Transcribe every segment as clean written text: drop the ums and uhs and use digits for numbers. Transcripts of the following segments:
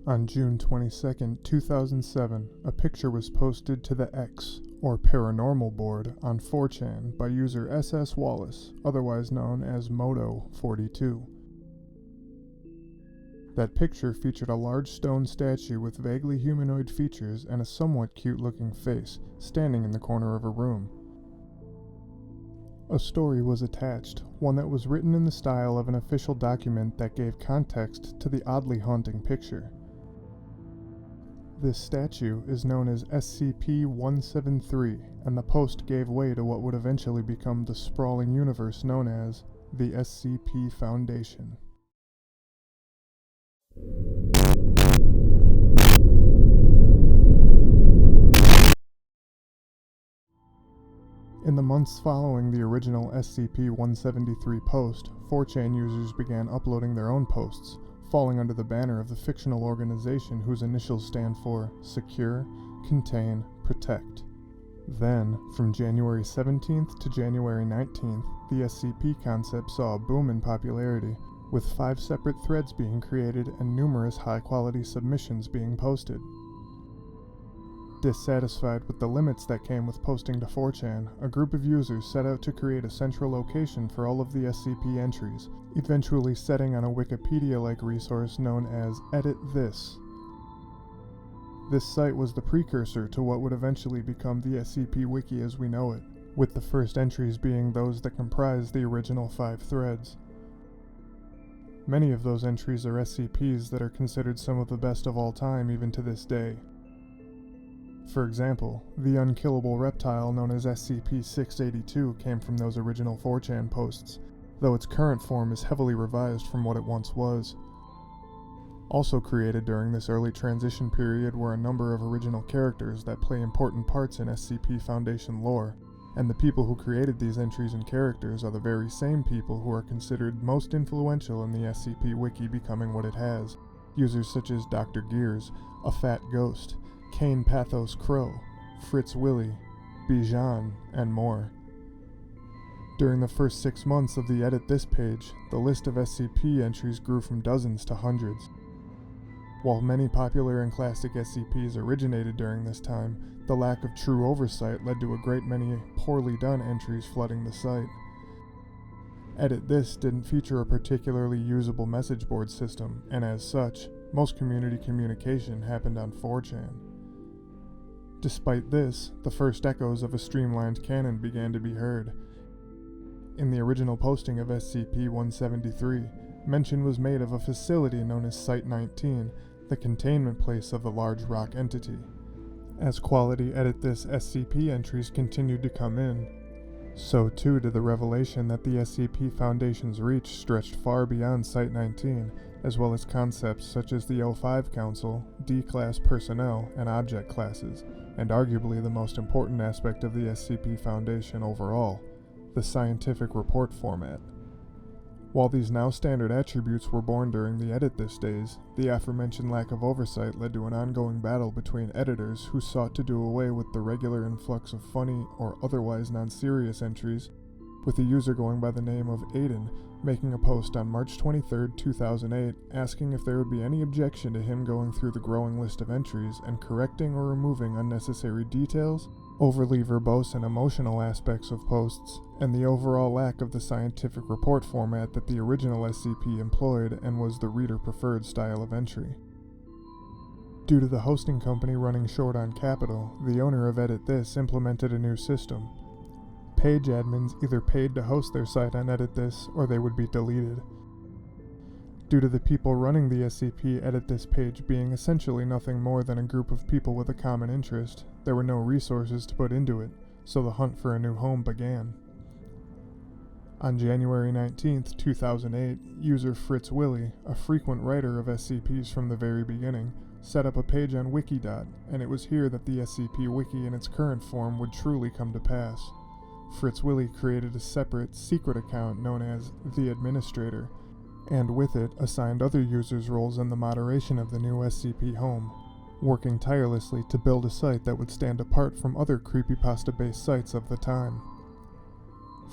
On June 22, 2007, a picture was posted to the X, or Paranormal board, on 4chan by user SS Wallace, otherwise known as Moto42. That picture featured a large stone statue with vaguely humanoid features and a somewhat cute-looking face, standing in the corner of a room. A story was attached, one that was written in the style of an official document that gave context to the oddly haunting picture. This statue is known as SCP-173, and the post gave way to what would eventually become the sprawling universe known as the SCP Foundation. In the months following the original SCP-173 post, 4chan users began uploading their own posts, falling under the banner of the fictional organization whose initials stand for Secure, Contain, Protect. Then, from January 17th to January 19th, the SCP concept saw a boom in popularity, with 5 separate threads being created and numerous high-quality submissions being posted. Dissatisfied with the limits that came with posting to 4chan, a group of users set out to create a central location for all of the SCP entries, eventually setting on a Wikipedia-like resource known as Edit This. This site was the precursor to what would eventually become the SCP Wiki as we know it, with the first entries being those that comprise the original 5 threads. Many of those entries are SCPs that are considered some of the best of all time even to this day. For example, the unkillable reptile known as SCP-682 came from those original 4chan posts, though its current form is heavily revised from what it once was. Also created during this early transition period were a number of original characters that play important parts in SCP Foundation lore, and the people who created these entries and characters are the very same people who are considered most influential in the SCP Wiki becoming what it has, users such as Dr. Gears, a fat ghost, Kane Pathos Crow, Fritz Willy, Bijan, and more. During the first 6 months of the Edit This page, the list of SCP entries grew from dozens to hundreds. While many popular and classic SCPs originated during this time, the lack of true oversight led to a great many poorly done entries flooding the site. Edit This didn't feature a particularly usable message board system, and as such, most community communication happened on 4chan. Despite this, the first echoes of a streamlined canon began to be heard. In the original posting of SCP-173, mention was made of a facility known as Site-19, the containment place of the large rock entity. As quality Edit This SCP entries continued to come in, so too did the revelation that the SCP Foundation's reach stretched far beyond Site-19, as well as concepts such as the O5 Council, D-Class personnel, and object classes, and arguably the most important aspect of the SCP Foundation overall, the scientific report format. While these now standard attributes were born during the Edit This days, the aforementioned lack of oversight led to an ongoing battle between editors who sought to do away with the regular influx of funny or otherwise non-serious entries, with a user going by the name of Aiden making a post on March 23, 2008, asking if there would be any objection to him going through the growing list of entries and correcting or removing unnecessary details, overly verbose and emotional aspects of posts, and the overall lack of the scientific report format that the original SCP employed and was the reader-preferred style of entry. Due to the hosting company running short on capital, the owner of Edit This implemented a new system. Page admins either paid to host their site on Edit This, or they would be deleted. Due to the people running the SCP Edit This page being essentially nothing more than a group of people with a common interest, there were no resources to put into it, so the hunt for a new home began. On January 19, 2008, user Fritz Willy, a frequent writer of SCPs from the very beginning, set up a page on Wikidot, and it was here that the SCP Wiki in its current form would truly come to pass. Fritz Willy created a separate, secret account known as The Administrator, and with it assigned other users roles in the moderation of the new SCP home, working tirelessly to build a site that would stand apart from other creepypasta-based sites of the time.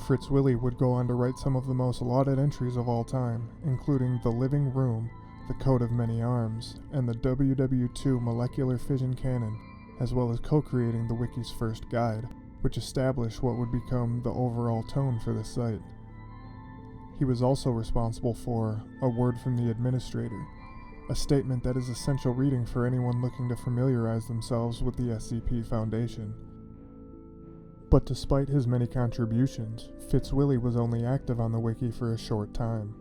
Fritz Willy would go on to write some of the most lauded entries of all time, including The Living Room, the coat of many arms, and the WW2 molecular fission cannon, as well as co-creating the Wiki's first guide, which established what would become the overall tone for the site. He was also responsible for A Word from the Administrator, a statement that is essential reading for anyone looking to familiarize themselves with the SCP Foundation. But despite his many contributions, Fitzwilly was only active on the wiki for a short time.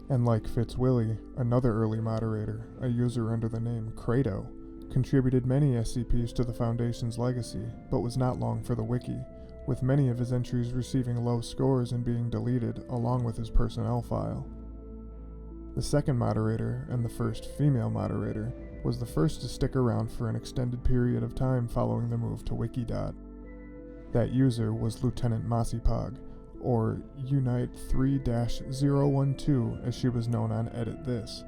And like Fitzwilly, another early moderator, a user under the name Credo, contributed many SCPs to the Foundation's legacy, but was not long for the wiki, with many of his entries receiving low scores and being deleted along with his personnel file. The second moderator, and the first female moderator, was the first to stick around for an extended period of time following the move to Wikidot. That user was Lieutenant Masipog, or Unite 3-012 as she was known on Edit This.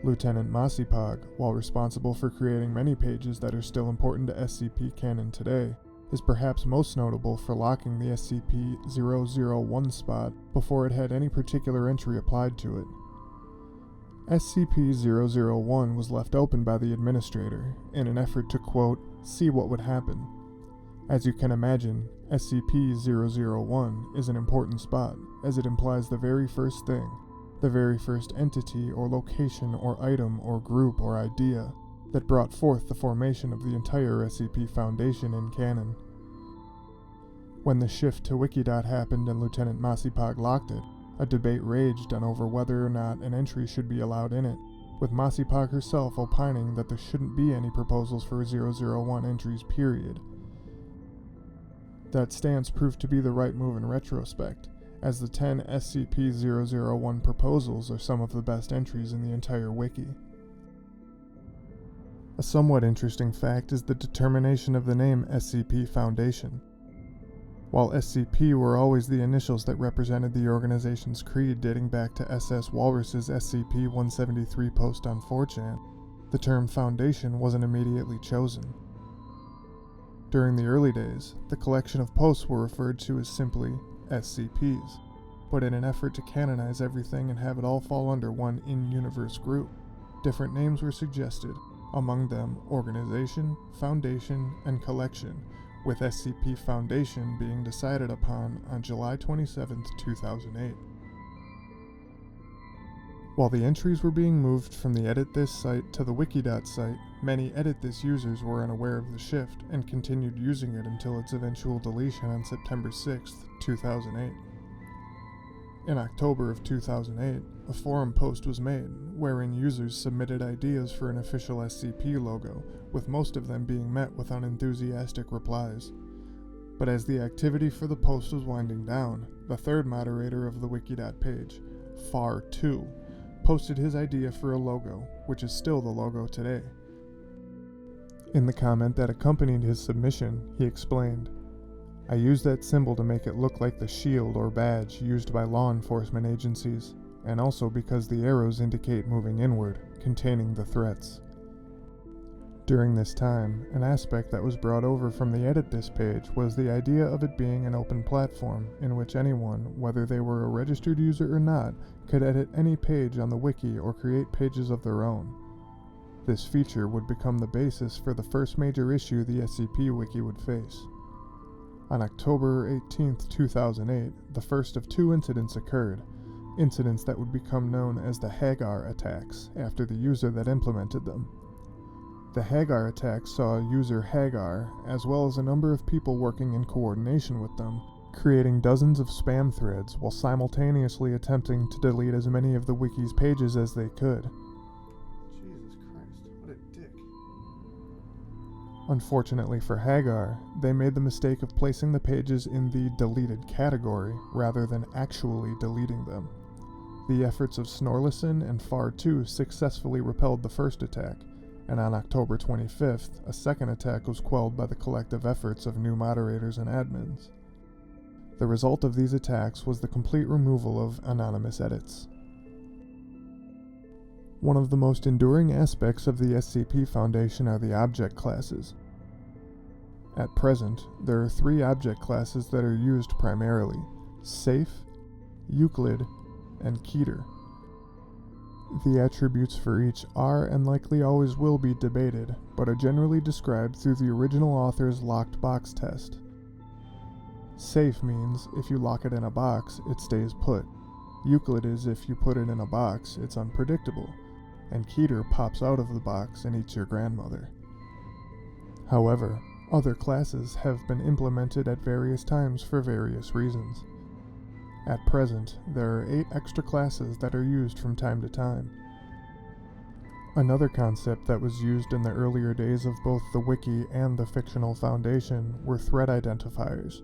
Lieutenant Masipog, while responsible for creating many pages that are still important to SCP canon today, is perhaps most notable for locking the SCP-001 spot before it had any particular entry applied to it. SCP-001 was left open by the administrator in an effort to, quote, see what would happen. As you can imagine, SCP-001 is an important spot, as it implies the very first thing, the very first entity or location or item or group or idea that brought forth the formation of the entire SCP Foundation in canon. When the shift to Wikidot happened and Lieutenant Masipog locked it, a debate raged on over whether or not an entry should be allowed in it, with Masipog herself opining that there shouldn't be any proposals for 001 entries, period. That stance proved to be the right move in retrospect, as the 10 SCP-001 proposals are some of the best entries in the entire wiki. A somewhat interesting fact is the determination of the name SCP Foundation. While SCP were always the initials that represented the organization's creed dating back to SS Walrus's SCP-173 post on 4chan, the term Foundation wasn't immediately chosen. During the early days, the collection of posts were referred to as simply SCPs, but in an effort to canonize everything and have it all fall under one in-universe group, different names were suggested, among them Organization, Foundation, and Collection, with SCP Foundation being decided upon on July 27, 2008. While the entries were being moved from the Edit This site to the Wikidot site, many Edit This users were unaware of the shift and continued using it until its eventual deletion on September 6, 2008. In October of 2008, a forum post was made, wherein users submitted ideas for an official SCP logo, with most of them being met with unenthusiastic replies. But as the activity for the post was winding down, the third moderator of the Wikidot page, Far2, posted his idea for a logo, which is still the logo today. In the comment that accompanied his submission, he explained, I used that symbol to make it look like the shield or badge used by law enforcement agencies, and also because the arrows indicate moving inward, containing the threats. During this time, an aspect that was brought over from the Edit This page was the idea of it being an open platform in which anyone, whether they were a registered user or not, could edit any page on the wiki or create pages of their own. This feature would become the basis for the first major issue the SCP Wiki would face. On October 18, 2008, the first of two incidents occurred, incidents that would become known as the Hagar attacks after the user that implemented them. The Hagar attacks saw user Hagar, as well as a number of people working in coordination with them, creating dozens of spam threads while simultaneously attempting to delete as many of the wiki's pages as they could. Jesus Christ, what a dick. Unfortunately for Hagar, they made the mistake of placing the pages in the deleted category rather than actually deleting them. The efforts of Snorlison and Far2 successfully repelled the first attack, and on October 25th, a second attack was quelled by the collective efforts of new moderators and admins. The result of these attacks was the complete removal of anonymous edits. One of the most enduring aspects of the SCP Foundation are the object classes. At present, there are 3 object classes that are used primarily: Safe, Euclid, and Keter. The attributes for each are and likely always will be debated, but are generally described through the original author's locked box test. Safe means if you lock it in a box, it stays put. Euclid is if you put it in a box, it's unpredictable. And Keter pops out of the box and eats your grandmother. However, other classes have been implemented at various times for various reasons. At present, there are 8 extra classes that are used from time to time. Another concept that was used in the earlier days of both the Wiki and the fictional Foundation were threat identifiers.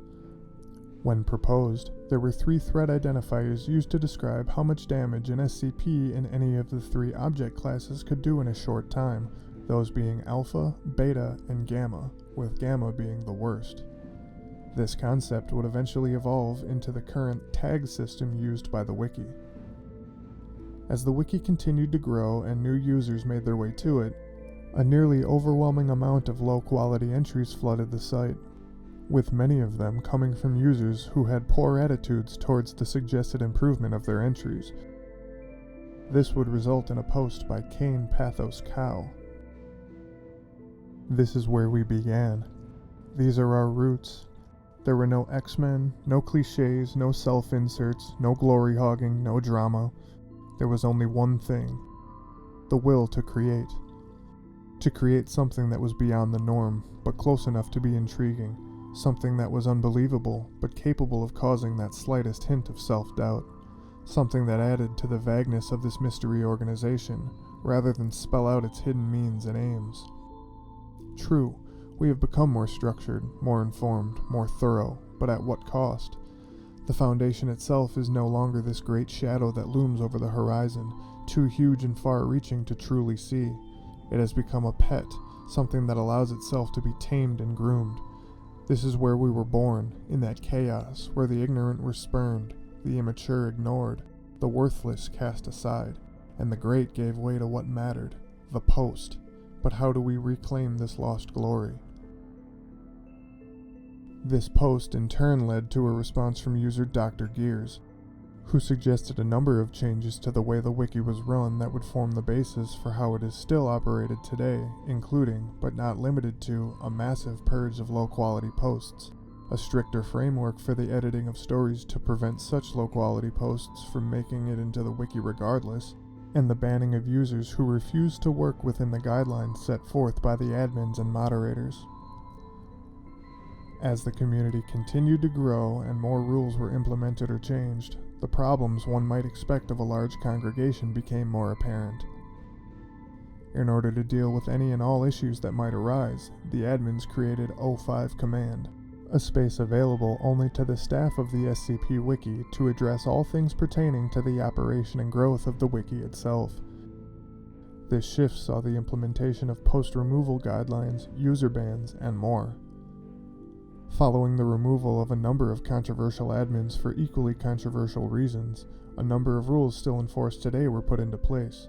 When proposed, there were 3 threat identifiers used to describe how much damage an SCP in any of the 3 object classes could do in a short time, those being Alpha, Beta, and Gamma, with Gamma being the worst. This concept would eventually evolve into the current tag system used by the Wiki. As the Wiki continued to grow and new users made their way to it, a nearly overwhelming amount of low-quality entries flooded the site, with many of them coming from users who had poor attitudes towards the suggested improvement of their entries. This would result in a post by Kane Pathos Cow. This is where we began. These are our roots. There were no X-Men, no cliches, no self-inserts, no glory-hogging, no drama. There was only one thing: the will to create. To create something that was beyond the norm, but close enough to be intriguing. Something that was unbelievable, but capable of causing that slightest hint of self-doubt. Something that added to the vagueness of this mystery organization, rather than spell out its hidden means and aims. True, we have become more structured, more informed, more thorough, but at what cost? The Foundation itself is no longer this great shadow that looms over the horizon, too huge and far-reaching to truly see. It has become a pet, something that allows itself to be tamed and groomed. This is where we were born, in that chaos, where the ignorant were spurned, the immature ignored, the worthless cast aside, and the great gave way to what mattered, the post. But how do we reclaim this lost glory? This post in turn led to a response from user Dr. Gears, who suggested a number of changes to the way the Wiki was run that would form the basis for how it is still operated today, including, but not limited to, a massive purge of low-quality posts, a stricter framework for the editing of stories to prevent such low-quality posts from making it into the Wiki regardless, and the banning of users who refuse to work within the guidelines set forth by the admins and moderators. As the community continued to grow and more rules were implemented or changed, the problems one might expect of a large congregation became more apparent. In order to deal with any and all issues that might arise, the admins created O5 Command, a space available only to the staff of the SCP Wiki to address all things pertaining to the operation and growth of the Wiki itself. This shift saw the implementation of post-removal guidelines, user bans, and more. Following the removal of a number of controversial admins for equally controversial reasons, a number of rules still enforced today were put into place.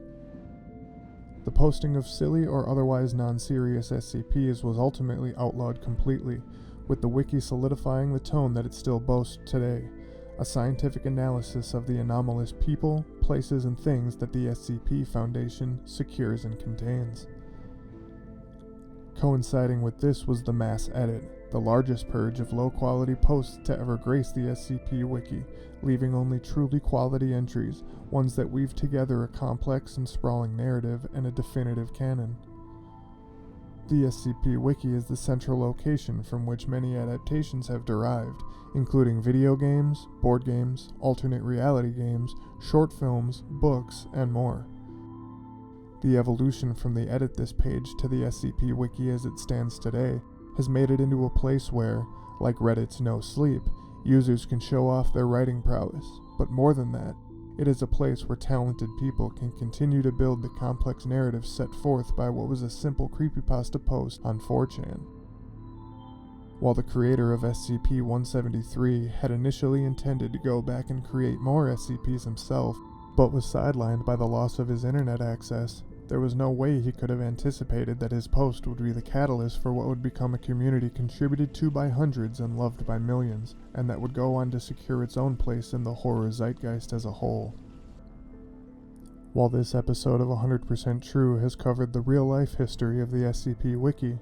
The posting of silly or otherwise non-serious SCPs was ultimately outlawed completely, with the Wiki solidifying the tone that it still boasts today, a scientific analysis of the anomalous people, places, and things that the SCP Foundation secures and contains. Coinciding with this was the mass edit, the largest purge of low-quality posts to ever grace the SCP Wiki, leaving only truly quality entries, ones that weave together a complex and sprawling narrative and a definitive canon. The SCP Wiki is the central location from which many adaptations have derived, including video games, board games, alternate reality games, short films, books, and more. The evolution from the Edit This page to the SCP Wiki as it stands today has made it into a place where, like Reddit's No Sleep, users can show off their writing prowess, but more than that, it is a place where talented people can continue to build the complex narrative set forth by what was a simple creepypasta post on 4chan. While the creator of SCP-173 had initially intended to go back and create more SCPs himself, but was sidelined by the loss of his internet access, there was no way he could have anticipated that his post would be the catalyst for what would become a community contributed to by hundreds and loved by millions, and that would go on to secure its own place in the horror zeitgeist as a whole. While this episode of 100% True has covered the real-life history of the SCP Wiki,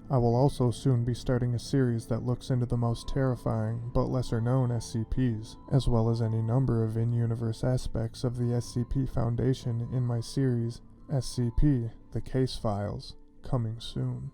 I will also soon be starting a series that looks into the most terrifying but lesser-known SCPs, as well as any number of in-universe aspects of the SCP Foundation in my series, SCP: The Case Files, coming soon.